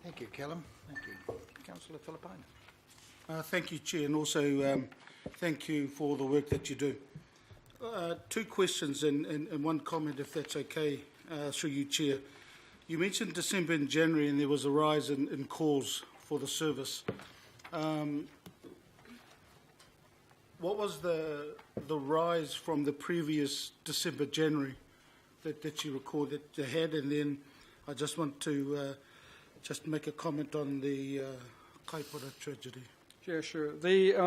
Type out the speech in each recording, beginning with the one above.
Thank you, Callum. Thank you. Councillor Filipaina. Thank you, Chair, and also thank you for the work that you do. Two questions and one comment, if that's okay, through you, Chair. You mentioned December and January, and there was a rise in calls for the service. What was the rise from the previous December, January that you recall that you had? And then I just want to just make a comment on the Kaipara tragedy. Yeah, sure. The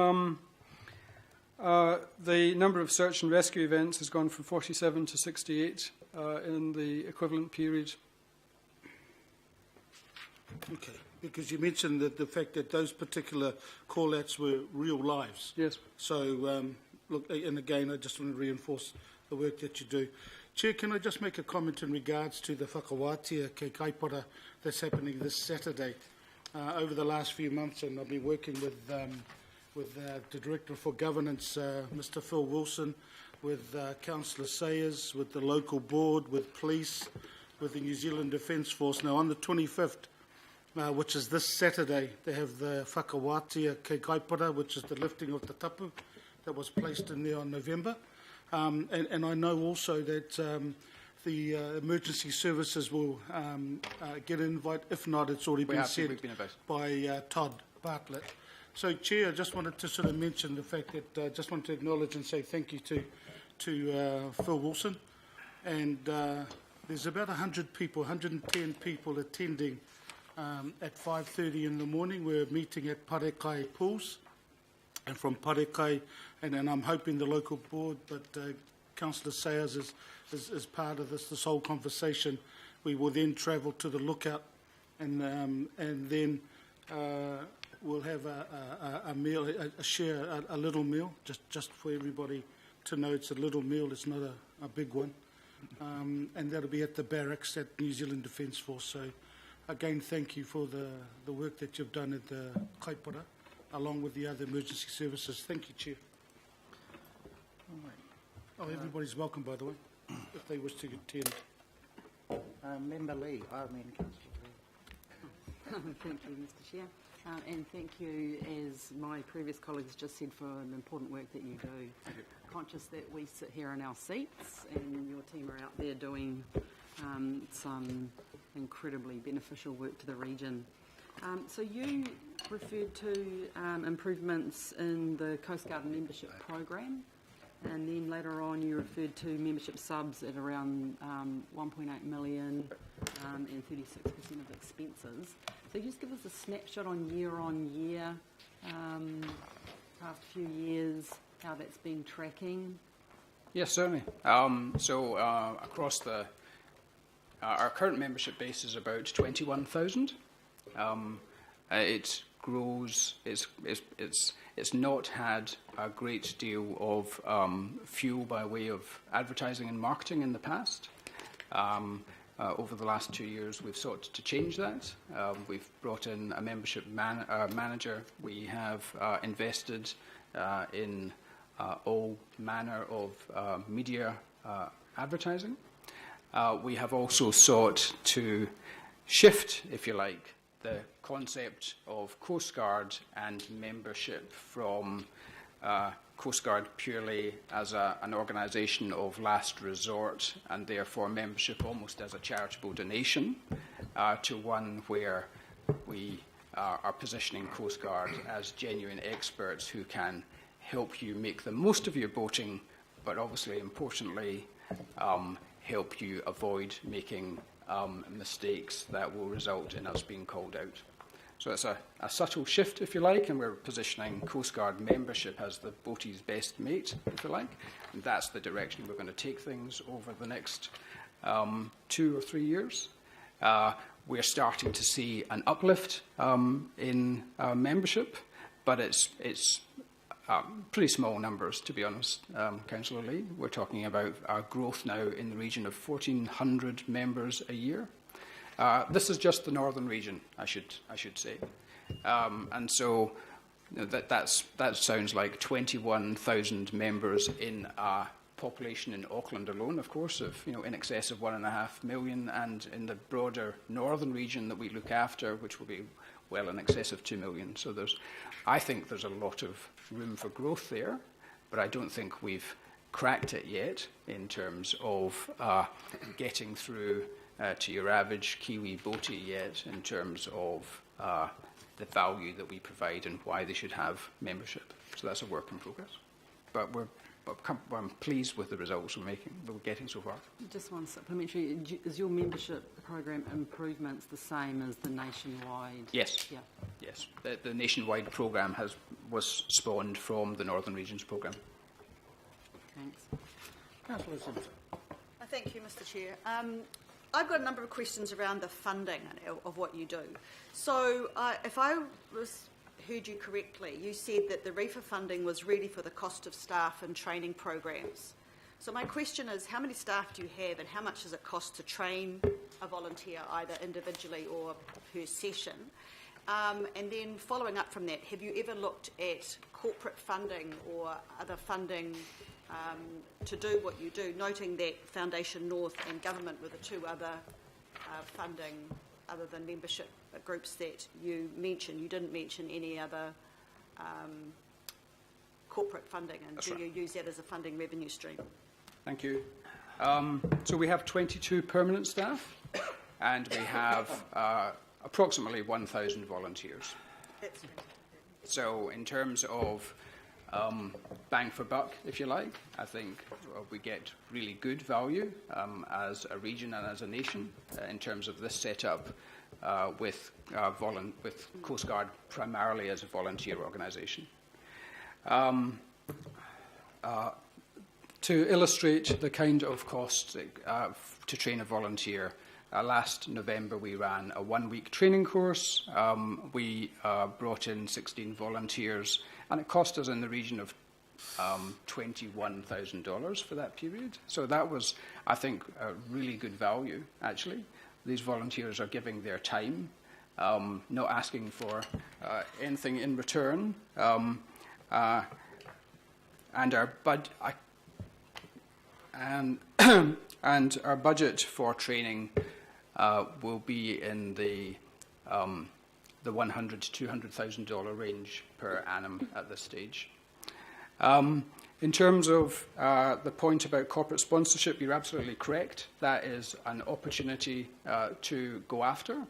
number of search and rescue events has gone from 47 to 68 in the equivalent period. Okay, because you mentioned that the fact that those particular call-outs were real lives. Yes. So, look, and again, I just want to reinforce the work that you do. Chair, can I just make a comment in regards to the whakawātia ke kaipara that's happening this Saturday? Over the last few months, and I've been working with the Director for Governance, Mr. Phil Wilson, with Councillor Sayers, with the local board, with police, with the New Zealand Defence Force. Now, on the 25th, which is this Saturday, they have the whakawātia ke kaipara, which is the lifting of the tapu that was placed in there on November. And I know also that the emergency services will get an invite. If not, it's already been said by Todd Bartlett. So, Chair, I just wanted to sort of mention the fact that I just want to acknowledge and say thank you to Phil Wilson. And there's about 100 people, 110 people attending at 5:30 in the morning. We're meeting at Parekai Pools. And from Parekai, and I'm hoping the local board, but Councillor Sayers is part of this whole conversation. We will then travel to the lookout, and then we'll have a meal, a little meal, just for everybody to know it's a little meal. It's not a big one, and that'll be at the barracks at New Zealand Defence Force. So, again, thank you for the work that you've done at the Kaipara, along with the other emergency services. Thank you, Chair. Oh, everybody's welcome, by the way, if they wish to attend. Member Lee, Councillor Lee. Thank you, Mr. Chair. And thank you, as my previous colleagues just said, for an important work that you do. Conscious that we sit here in our seats and your team are out there doing some incredibly beneficial work to the region. So you referred to improvements in the Coast Guard membership program, and then later on you referred to membership subs at around 1.8 million and 36% of expenses. So just give us a snapshot on year, past few years, how that's been tracking. Yes, certainly. Across our current membership base is about 21,000. It grows. It's not had a great deal of fuel by way of advertising and marketing in the past. Over the last 2 years, we've sought to change that. We've brought in a membership manager. We have invested in all manner of media advertising. We have also sought to shift, if you like, the concept of Coast Guard and membership from Coast Guard purely as an organisation of last resort, and therefore membership almost as a charitable donation, to one where we are positioning Coast Guard as genuine experts who can help you make the most of your boating, but obviously importantly help you avoid making mistakes that will result in us being called out. So it's a subtle shift, if you like, and we're positioning Coast Guard membership as the boatie's best mate, if you like. And that's the direction we're going to take things over the next 2 or 3 years. We're starting to see an uplift in membership, but it's pretty small numbers, to be honest, Councillor Lee. We're talking about our growth now in the region of 1,400 members a year. This is just the northern region, I should say, and so that sounds like 21,000 members in a population in Auckland alone, of course, of in excess of 1.5 million, and in the broader northern region that we look after, which will be well in excess of 2 million. So I think there's a lot of room for growth there, but I don't think we've cracked it yet in terms of getting through to your average Kiwi boatie yet in terms of the value that we provide and why they should have membership. So that's a work in progress. But I'm pleased with the results we're getting so far. Just one supplementary. Is your membership program improvements the same as the nationwide? Yes. Yeah. Yes. The nationwide program was spawned from the Northern Regions program. Thanks. Councillor Simpson. Thank you, Mr. Chair. I've got a number of questions around the funding of what you do. So if I heard you correctly, you said that the reefer funding was really for the cost of staff and training programs. So my question is, how many staff do you have and how much does it cost to train a volunteer, either individually or per session? And then following up from that, have you ever looked at corporate funding or other funding to do what you do, noting that Foundation North and government were the two other funding other than membership groups that you mentioned? You didn't mention any other corporate funding, and That's do right. you use that as a funding revenue stream? Thank you. So we have 22 permanent staff, and we have approximately 1,000 volunteers. That's So in terms of bang for buck, if you like, I think we get really good value as a region and as a nation in terms of this setup with Coast Guard primarily as a volunteer organisation. To illustrate the kind of cost to train a volunteer, last November we ran a one-week training course. We brought in 16 volunteers, and it cost us in the region of $21,000 for that period. So that was, I think, a really good value, actually. These volunteers are giving their time, not asking for anything in return. And our and our budget for training will be in the $100,000 to $200,000 range per annum at this stage. In terms of the point about corporate sponsorship, you're absolutely correct. That is an opportunity to go after,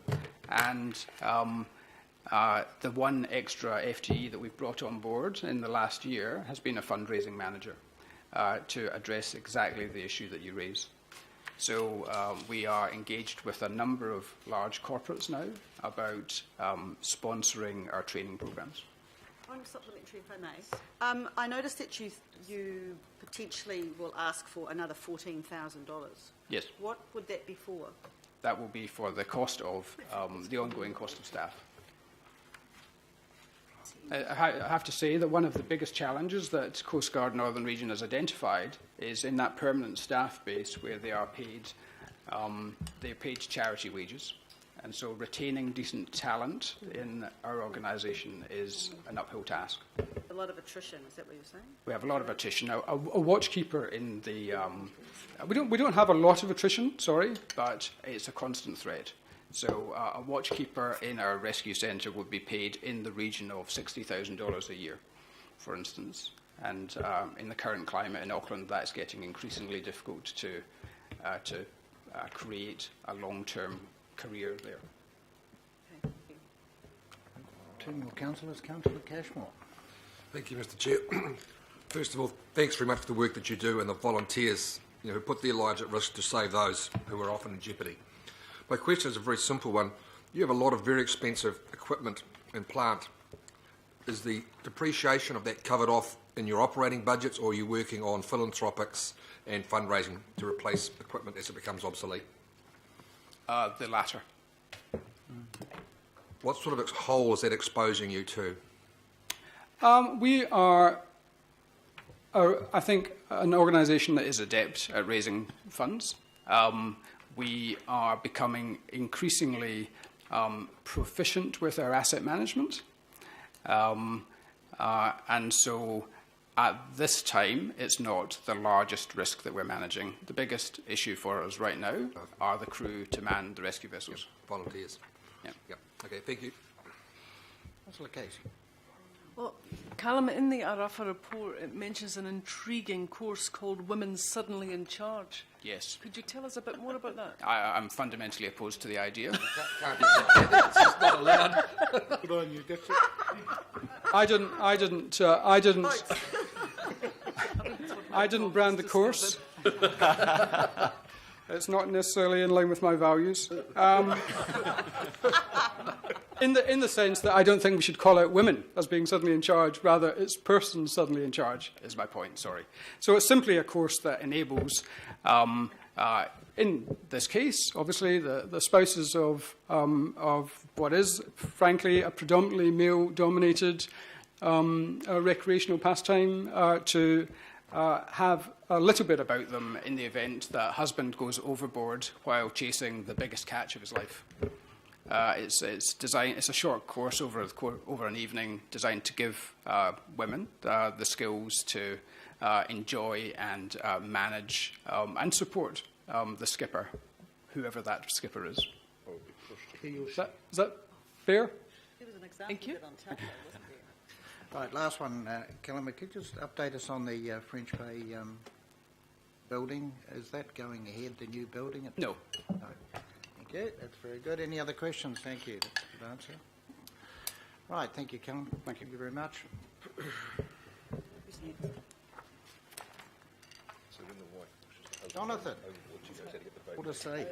and the one extra FTE that we've brought on board in the last year has been a fundraising manager to address exactly the issue that you raise. So we are engaged with a number of large corporates now about sponsoring our training programs. one supplementary, if I may. I noticed that you potentially will ask for another $14,000. Yes. What would that be for? That will be for the cost of the ongoing cost of staff. I have to say that one of the biggest challenges that Coast Guard Northern Region has identified is in that permanent staff base where they are paid, they're paid charity wages. And so retaining decent talent in our organisation is an uphill task. A lot of attrition, is that what you're saying? We have a lot of attrition. Now, a watchkeeper in the... we don't have a lot of attrition, sorry, but it's a constant threat. So a watchkeeper in our rescue centre would be paid in the region of $60,000 a year, for instance. And in the current climate in Auckland, that's getting increasingly difficult to create a long-term career there. Okay. Two more councillors. Councillor Cashmore. Thank you, Mr. Chair. First of all, thanks very much for the work that you do and the volunteers who put their lives at risk to save those who are often in jeopardy. My question is a very simple one. You have a lot of very expensive equipment and plant. Is the depreciation of that covered off in your operating budgets, or are you working on philanthropics and fundraising to replace equipment as it becomes obsolete? The latter. What sort of hole is that exposing you to? We are, I think, an organisation that is adept at raising funds. We are becoming increasingly proficient with our asset management. And so At this time, it's not the largest risk that we're managing. The biggest issue for us right now are the crew to man the rescue vessels. Volunteers. Yeah. Yep. Okay, thank you. Councillor Casey. Well, Callum, in the Arafa report, it mentions an intriguing course called Women Suddenly in Charge. Yes. Could you tell us a bit more about that? I'm fundamentally opposed to the idea. Can't it's just not allowed. Good on you, that's it. I didn't brand the course. It's not necessarily in line with my values. In the sense that I don't think we should call out women as being suddenly in charge, rather it's persons suddenly in charge. Is my point, sorry. So it's simply a course that enables, in this case, obviously, the spouses of what is, frankly, a predominantly male-dominated recreational pastime to have a little bit about them in the event that husband goes overboard while chasing the biggest catch of his life. It's designed. It's a short course over an evening, designed to give women the skills to enjoy and manage and support the skipper, whoever that skipper is. Is that fair? There was an example Thank you. of it on Taupo, wasn't there? Right, last one. Callum, could you just update us on the French Bay building? Is that going ahead, the new building? No. No. Thank you. That's very good. Any other questions? Thank you. That's a good answer. Right, thank you, Callum. Thank you very much. Jonathan, what to say?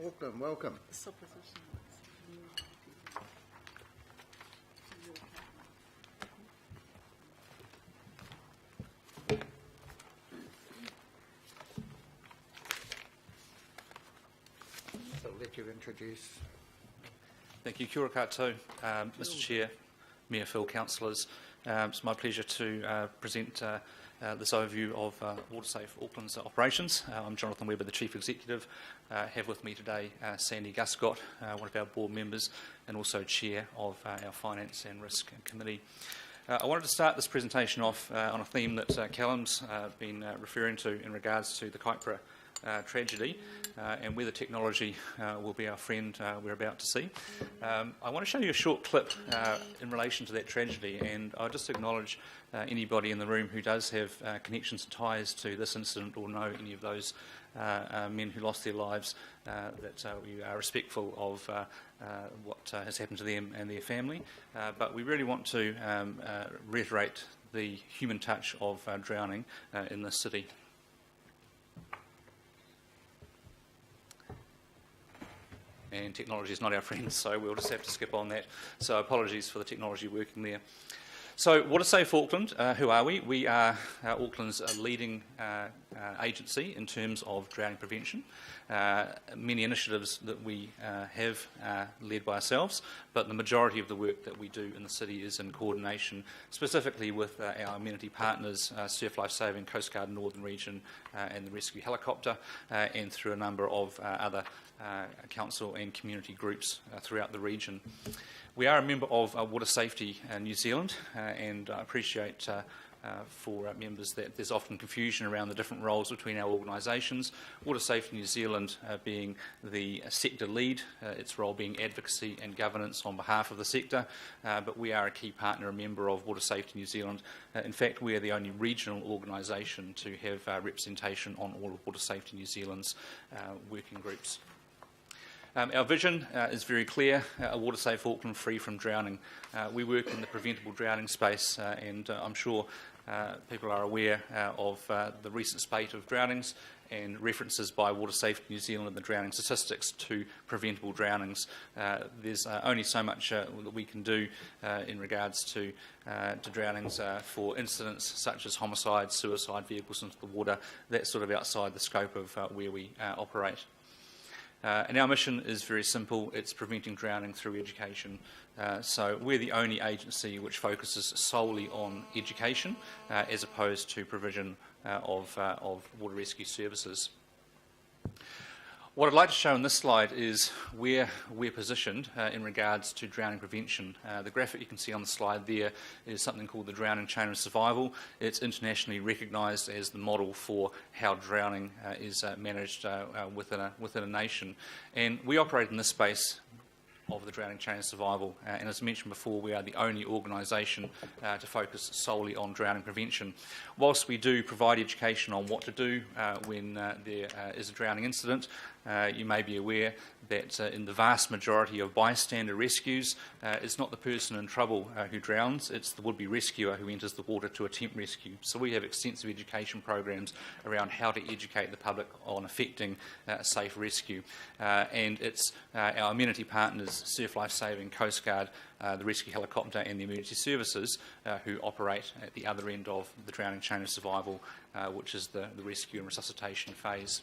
Auckland, welcome. So I'll let you introduce. Thank you. Kia ora koutou, Mr Chair, Mayor Phil, councillors. It's my pleasure to present this overview of WaterSafe Auckland's operations. I'm Jonathan Webber, the Chief Executive. Have with me today Sandy Guscott, one of our board members, and also Chair of our Finance and Risk Committee. I wanted to start this presentation off on a theme that Callum's been referring to in regards to the Kaipara tragedy and whether technology will be our friend we're about to see. I want to show you a short clip in relation to that tragedy, and I'll just acknowledge anybody in the room who does have connections and ties to this incident or know any of those men who lost their lives, that we are respectful of what has happened to them and their family, but we really want to reiterate the human touch of drowning in this city. And technology is not our friend, so we'll just have to skip on that. So apologies for the technology working there. So WaterSafe Auckland, who are we? We are Auckland's leading agency in terms of drowning prevention. Many initiatives that we have led by ourselves, but the majority of the work that we do in the city is in coordination, specifically with our amenity partners, Surf Life Saving, Coast Guard Northern Region and the Rescue Helicopter, and through a number of other council and community groups throughout the region. We are a member of Water Safety New Zealand, and I appreciate for members that there's often confusion around the different roles between our organisations. Water Safety New Zealand being the sector lead, its role being advocacy and governance on behalf of the sector, but we are a key partner, a member of Water Safety New Zealand. In fact, we are the only regional organisation to have representation on all of Water Safety New Zealand's working groups. Our vision is very clear, a WaterSafe Auckland free from drowning. We work in the preventable drowning space, and I'm sure people are aware of the recent spate of drownings and references by Water Safety New Zealand and the drowning statistics to preventable drownings. There's only so much that we can do in regards to drownings for incidents such as homicide, suicide, vehicles into the water. That's sort of outside the scope of where we operate. And our mission is very simple. It's preventing drowning through education. So we're the only agency which focuses solely on education as opposed to provision of water rescue services. What I'd like to show in this slide is where we're positioned in regards to drowning prevention. The graphic you can see on the slide there is something called the drowning chain of survival. It's internationally recognised as the model for how drowning is managed within a nation. And we operate in this space of the drowning chain of survival. And as mentioned before, we are the only organisation to focus solely on drowning prevention. Whilst we do provide education on what to do when there is a drowning incident, you may be aware that in the vast majority of bystander rescues, it's not the person in trouble who drowns, it's the would-be rescuer who enters the water to attempt rescue. So we have extensive education programs around how to educate the public on effecting a safe rescue. And it's our amenity partners, Surf Life Saving, Coast Guard, the rescue helicopter and the emergency services who operate at the other end of the drowning chain of survival, which is the rescue and resuscitation phase.